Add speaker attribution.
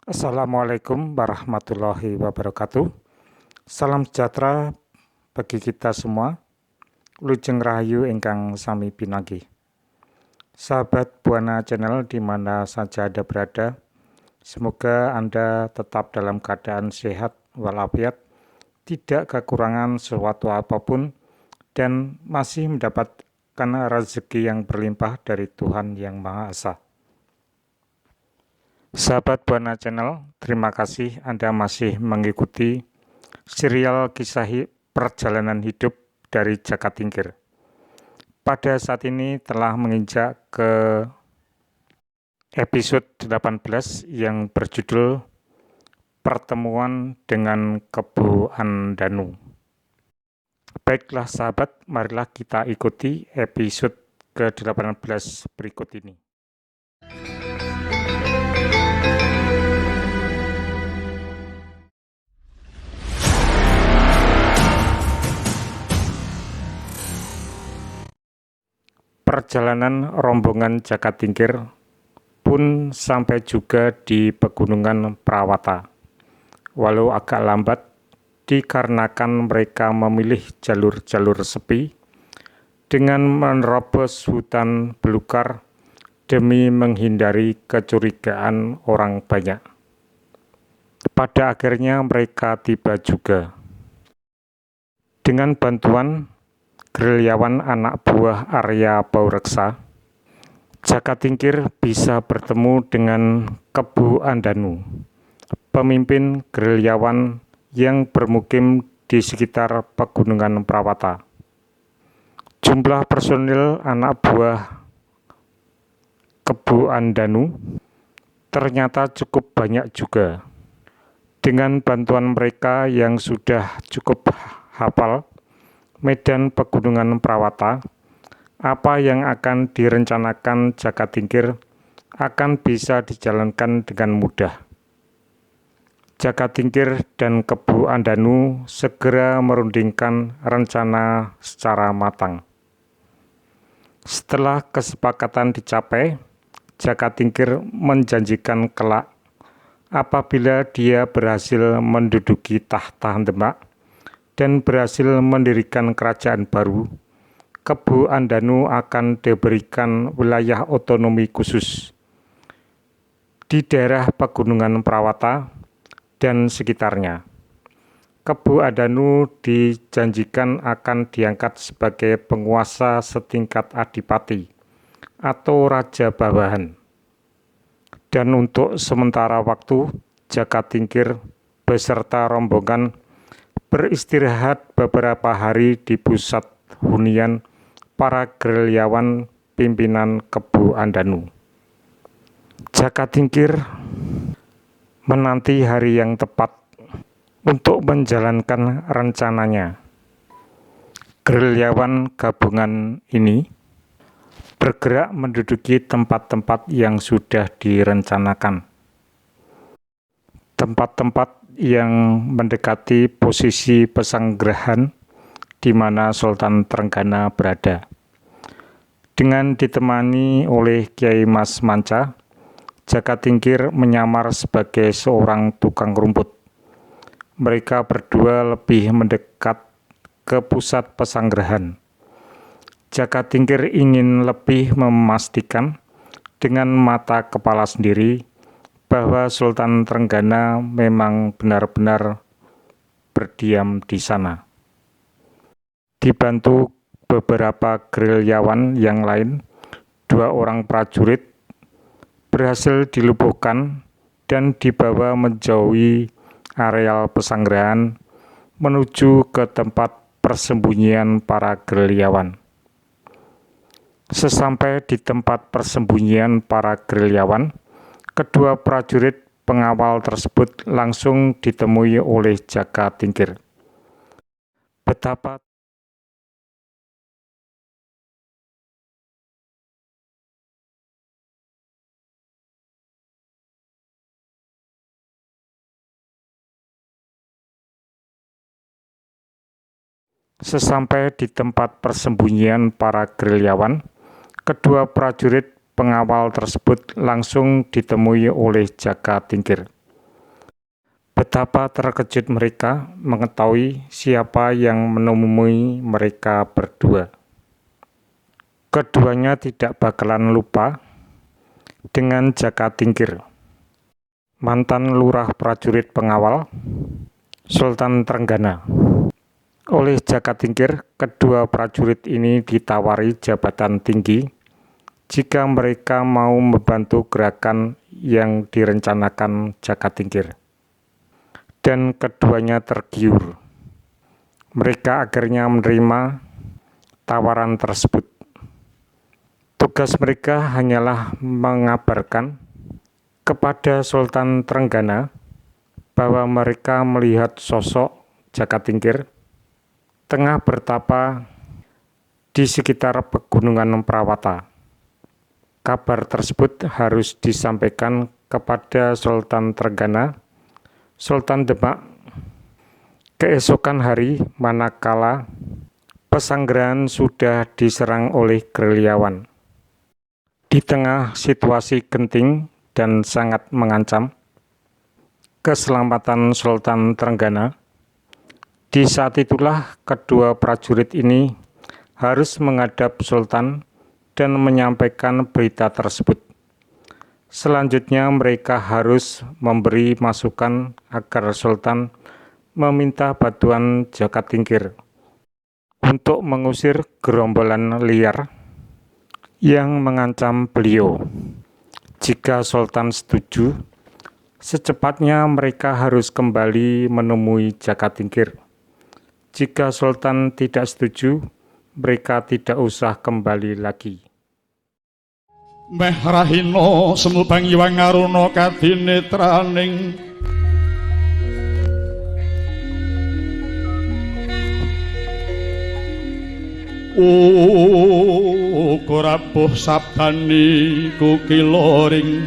Speaker 1: Assalamualaikum warahmatullahi wabarakatuh. Salam sejahtera bagi kita semua. Lujeng Rahayu ingkang sami pinanggih. Sahabat Buana Channel di mana saja Anda berada, semoga Anda tetap dalam keadaan sehat walafiat, tidak kekurangan sesuatu apapun, dan masih mendapatkan rezeki yang berlimpah dari Tuhan Yang Maha Esa. Sahabat Buana Channel, terima kasih Anda masih mengikuti serial kisah perjalanan hidup dari Jaka Tingkir. Pada saat ini telah menginjak ke episode 18 yang berjudul Pertemuan dengan Kebu Andanu. Baiklah sahabat, marilah kita ikuti episode ke-18 berikut ini. Perjalanan rombongan Jaka Tingkir pun sampai juga di Pegunungan Prawata. Walau agak lambat, dikarenakan mereka memilih jalur-jalur sepi dengan menerobos hutan belukar demi menghindari kecurigaan orang banyak. Pada akhirnya mereka tiba juga. Dengan bantuan gerilyawan anak buah Arya Baureksa, Jaka Tingkir bisa bertemu dengan Kebu Andanu, pemimpin gerilyawan yang bermukim di sekitar Pegunungan Prawata. Jumlah personil anak buah Kebu Andanu ternyata cukup banyak juga. Dengan bantuan mereka yang sudah cukup hafal medan Pegunungan Prawata, apa yang akan direncanakan Jaka Tingkir akan bisa dijalankan dengan mudah. Jaka Tingkir dan Kebu Andanu segera merundingkan rencana secara matang. Setelah kesepakatan dicapai, Jaka Tingkir menjanjikan kelak apabila dia berhasil menduduki tahta Demak dan berhasil mendirikan kerajaan baru, Kebu Andanu akan diberikan wilayah otonomi khusus di daerah Pegunungan Prawata dan sekitarnya. Kebu Andanu dijanjikan akan diangkat sebagai penguasa setingkat adipati atau raja bawahan. Dan untuk sementara waktu, Jaka Tingkir beserta rombongan beristirahat beberapa hari di pusat hunian para gerilyawan pimpinan Kebu Andanu. Jaka Tingkir menanti hari yang tepat untuk menjalankan rencananya. Gerilyawan gabungan ini bergerak menduduki tempat-tempat yang sudah direncanakan. Tempat-tempat yang mendekati posisi pesanggerahan di mana Sultan Trenggana berada. Dengan ditemani oleh Kiai Mas Manca, Jaka Tingkir menyamar sebagai seorang tukang rumput. Mereka berdua lebih mendekat ke pusat pesanggerahan. Jaka Tingkir ingin lebih memastikan dengan mata kepala sendiri bahwa Sultan Trenggana memang benar-benar berdiam di sana. Dibantu beberapa gerilyawan yang lain, 2 orang prajurit berhasil dilumpuhkan dan dibawa menjauhi areal pesanggerahan menuju ke tempat persembunyian para gerilyawan. Sesampai di tempat persembunyian para gerilyawan, kedua prajurit pengawal tersebut langsung ditemui oleh Jaka Tingkir. Betapa sesampai di tempat persembunyian para gerilyawan, kedua prajurit pengawal tersebut langsung ditemui oleh Jaka Tingkir. Betapa terkejut mereka mengetahui siapa yang menemui mereka berdua. Keduanya tidak bakalan lupa dengan Jaka Tingkir, mantan lurah prajurit pengawal Sultan Trenggana. Oleh Jaka Tingkir, kedua prajurit ini ditawari jabatan tinggi jika mereka mau membantu gerakan yang direncanakan Jaka Tingkir. Dan keduanya tergiur. Mereka akhirnya menerima tawaran tersebut. Tugas mereka hanyalah mengabarkan kepada Sultan Trenggana bahwa mereka melihat sosok Jaka Tingkir tengah bertapa di sekitar pegunungan Prawata. Kabar tersebut harus disampaikan kepada Sultan Trenggana, Sultan Demak, keesokan hari manakala Pesanggerahan sudah diserang oleh gerilyawan. Di tengah situasi genting dan sangat mengancam keselamatan Sultan Trenggana, di saat itulah kedua prajurit ini harus menghadap Sultan dan menyampaikan berita tersebut. Selanjutnya mereka harus memberi masukan agar Sultan meminta bantuan Jaka Tingkir untuk mengusir gerombolan liar yang mengancam beliau. Jika Sultan setuju, secepatnya mereka harus kembali menemui Jaka Tingkir. Jika Sultan tidak setuju, mereka tidak usah kembali lagi.
Speaker 2: Meh rahina semu pangiwang ngaruna kadinetraning kurapuh sabdani kukiloring